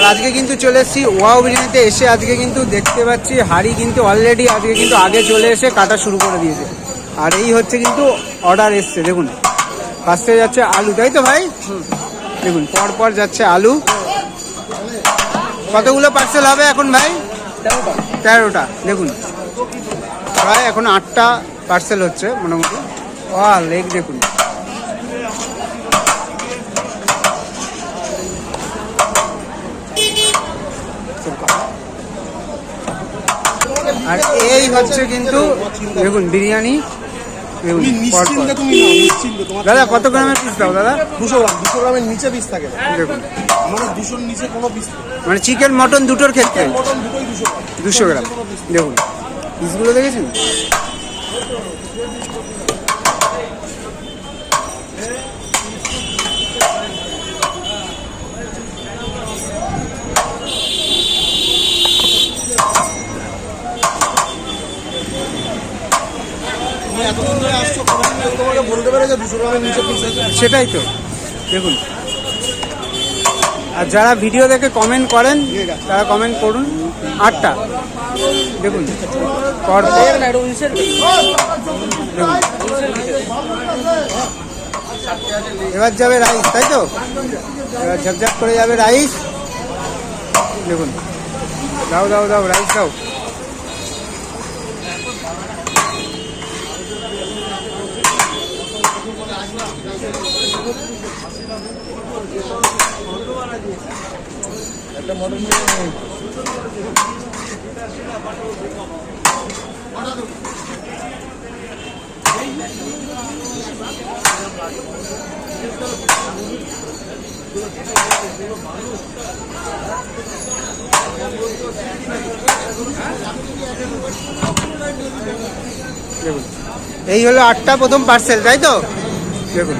আর আজকে কিন্তু চলে এসেছি ওয়াও বিরিয়ানিতে। এসে আজকে কিন্তু দেখতে পাচ্ছি হাঁড়ি কিন্তু অলরেডি আজকে কিন্তু আগে চলে এসে কাটা শুরু করে দিয়েছে। আর এই হচ্ছে কিন্তু অর্ডার এসছে, দেখুন ফার্স্টে যাচ্ছে আলু, তাই তো ভাই? দেখুন পরপর যাচ্ছে আলু। কতগুলো পার্সেল হবে এখন ভাই? 13টা। দেখুন প্রায় এখন 8টা পার্সেল হচ্ছে মোটামুটি। লেগ দেখুন, আর এই হচ্ছে কিন্তু দেখুন বিরিয়ানি। দেখুন দাদা কত গ্রামের পিস দাও দাদা? 200 গ্রাম, 200 গ্রামের নিচে পিস থাকে। দেখুন আমাদের 200-র নিচে কোনো পিস, মানে চিকেন মটন দুটোর ক্ষেত্রে মটন দুটোই 200 গ্রাম। দেখুন পিসগুলো দেখেছেন? এতদিন ধরে আসছো, তোমাকে বলতে পারে যে 200 গ্রামের নিচে পিস আছে? সেটাই তো দেখুন। আর যারা ভিডিও দেখে কমেন্ট করেন তারা কমেন্ট করুন। 8টা দেখুন পর এবার যাবে রাইস, তাই তো? এবার ঝপঝপ করে যাবে রাইস। দেখুন দাও দাও দাও রাইস দাও। একটা মটন বিরিয়ানি। দেখুন এই হলো 8টা প্রথম পার্সেল, তাই তো? দেখুন